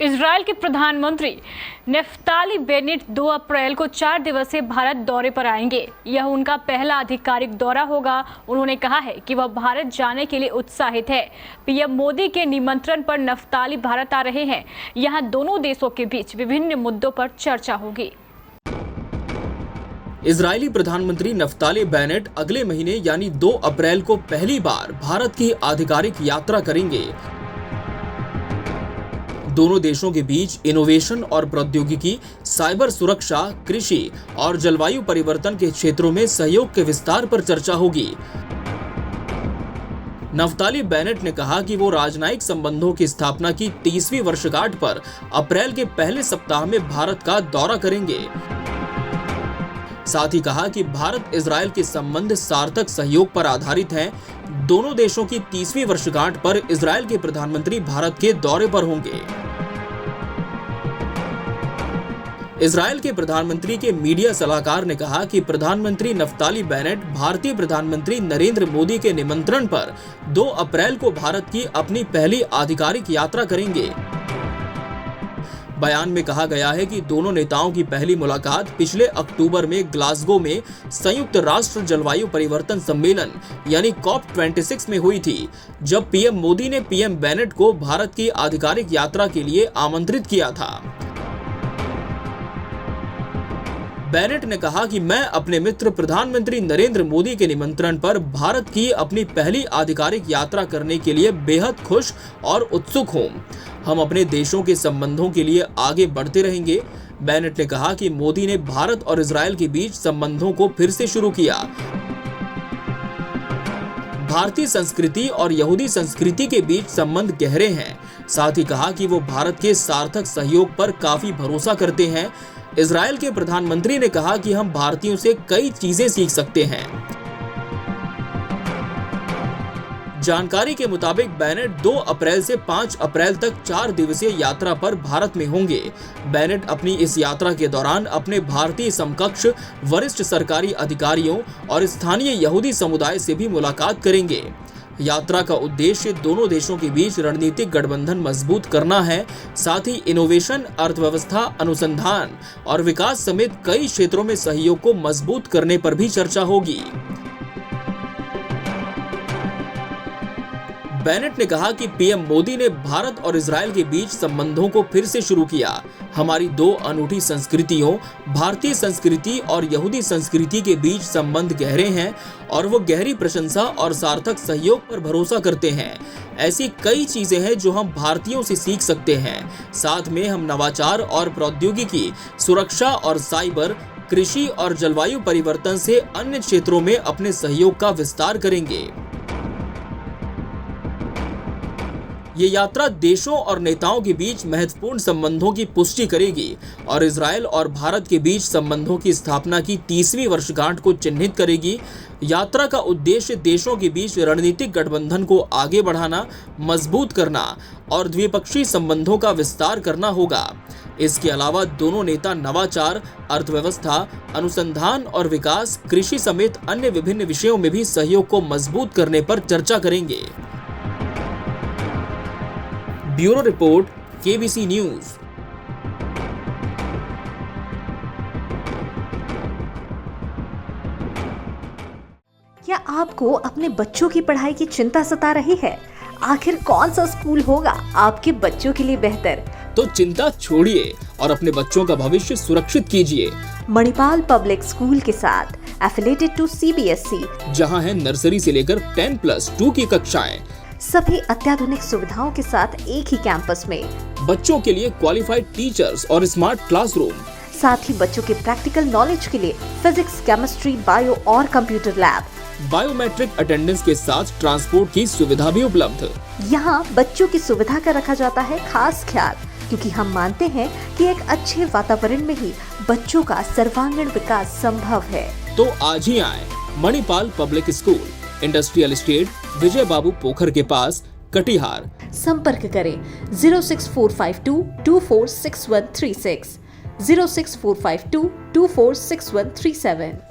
Israel के प्रधानमंत्री Naftali Bennett 2 अप्रैल को 4 दिवसीय भारत दौरे पर आएंगे। यह उनका पहला आधिकारिक दौरा होगा। उन्होंने कहा है कि वह भारत जाने के लिए उत्साहित है। पीएम मोदी के निमंत्रण पर नेफ्ताली भारत आ रहे हैं। यहां दोनों देशों के बीच विभिन्न मुद्दों पर चर्चा होगी। इजरायली प्रधानमंत्री नेफ्ताली बेनेट अगले महीने यानी 2 अप्रैल को पहली बार भारत की आधिकारिक यात्रा करेंगे। दोनों देशों के बीच इनोवेशन और प्रौद्योगिकी, साइबर सुरक्षा, कृषि और जलवायु परिवर्तन के क्षेत्रों में सहयोग के विस्तार पर चर्चा होगी। नेफ्ताली बेनेट ने कहा कि वो राजनयिक संबंधों की स्थापना की 30वीं वर्षगांठ पर अप्रैल के पहले सप्ताह में भारत का दौरा करेंगे। साथ ही कहा कि भारत इजरायल के संबंध सार्थक सहयोग पर आधारित हैं। दोनों देशों की 30वीं वर्षगांठ पर इजरायल के प्रधानमंत्री भारत के दौरे पर होंगे। इजरायल के प्रधानमंत्री के मीडिया सलाहकार ने कहा कि प्रधानमंत्री नेफ्ताली बेनेट भारतीय प्रधानमंत्री नरेंद्र मोदी के निमंत्रण पर 2 अप्रैल को भारत की अपनी पहली आधिकारिक यात्रा करेंगे। बयान में कहा गया है कि दोनों नेताओं की पहली मुलाकात पिछले अक्टूबर में ग्लासगो में संयुक्त राष्ट्र जलवायु परिवर्तन सम्मेलन यानी COP26 में हुई थी, जब पीएम मोदी ने पीएम बेनेट को भारत की आधिकारिक यात्रा के लिए आमंत्रित किया था। बेनेट ने कहा कि मैं अपने मित्र प्रधानमंत्री नरेंद्र मोदी के निमंत्रण पर भारत की अपनी पहली आधिकारिक यात्रा करने के लिए बेहद खुश और उत्सुक हूं। हम अपने देशों के संबंधों के लिए आगे बढ़ते रहेंगे। बेनेट ने कहा कि मोदी ने भारत और इजरायल के बीच संबंधों को फिर से शुरू किया। भारतीय संस्कृति और यहूदी संस्कृति के बीच संबंध गहरे हैं। साथ ही कहा कि वो भारत के सार्थक सहयोग पर काफी भरोसा करते हैं। इजरायल के प्रधानमंत्री ने कहा कि हम भारतीयों से कई चीजें सीख सकते हैं। जानकारी के मुताबिक बेनेट 2 अप्रैल से 5 अप्रैल तक 4 दिवसीय यात्रा पर भारत में होंगे। बेनेट अपनी इस यात्रा के दौरान अपने भारतीय समकक्ष वरिष्ठ सरकारी अधिकारियों और स्थानीय यहूदी समुदाय से भी मुलाकात करेंगे। यात्रा का उद्देश्य दोनों देशों के बीच रणनीतिक गठबंधन मजबूत करना है। साथ ही इनोवेशन, अर्थव्यवस्था, अनुसंधान और विकास समेत कई क्षेत्रों में सहयोग को मजबूत करने पर भी चर्चा होगी। बेनेट ने कहा कि पीएम मोदी ने भारत और इजरायल के बीच संबंधों को फिर से शुरू किया। हमारी 2 अनूठी संस्कृतियों, भारतीय संस्कृति और यहूदी संस्कृति के बीच संबंध गहरे हैं और वो गहरी प्रशंसा और सार्थक सहयोग पर भरोसा करते हैं। ऐसी कई चीजें हैं जो हम भारतीयों से सीख सकते हैं। साथ में हम नवाचार और प्रौद्योगिकी, सुरक्षा और साइबर, कृषि और जलवायु परिवर्तन से अन्य क्षेत्रों में अपने सहयोग का विस्तार करेंगे। ये यात्रा देशों और नेताओं के बीच महत्वपूर्ण संबंधों की पुष्टि करेगी और इजरायल और भारत के बीच संबंधों की स्थापना की 30वीं वर्षगांठ को चिन्हित करेगी। यात्रा का उद्देश्य देशों के बीच रणनीतिक गठबंधन को आगे बढ़ाना, मजबूत करना और द्विपक्षीय संबंधों का विस्तार करना होगा। इसके अलावा दोनों नेता नवाचार, अर्थव्यवस्था, अनुसंधान और विकास, कृषि समेत अन्य विभिन्न विषयों में भी सहयोग को मजबूत करने पर चर्चा करेंगे। Bureau report, KBC news. क्या आपको अपने बच्चों की पढ़ाई की चिंता सता रही है? आखिर कौन सा स्कूल होगा आपके बच्चों के लिए बेहतर? तो चिंता छोड़िए और अपने बच्चों का भविष्य सुरक्षित कीजिए मणिपाल पब्लिक स्कूल के साथ, एफिलेटेड टू CBSE, जहां है नर्सरी से लेकर 10+2 की कक्षाएं। सभी अत्याधुनिक सुविधाओं के साथ एक ही कैंपस में। बच्चों के लिए क्वालिफाइड टीचर्स और स्मार्ट क्लासरूम। साथ ही बच्चों के प्रैक्टिकल नॉलेज के लिए फिजिक्स, केमिस्ट्री, बायो और कंप्यूटर लैब। बायोमेट्रिक अटेंडेंस के साथ ट्रांसपोर्ट की सुविधा भी उपलब्ध। यहाँ बच्चों की सुविधा का रखा जाता है खास ख्याल, क्योंकि हम मानते हैं कि एक अच्छे वातावरण में ही बच्चों का सर्वांगीण विकास संभव है। तो आज ही आए Manipal public school, industrial estate, Vijay Babu Pokhar के पास, कटिहार। संपर्क करें 06452246136, 06452246137।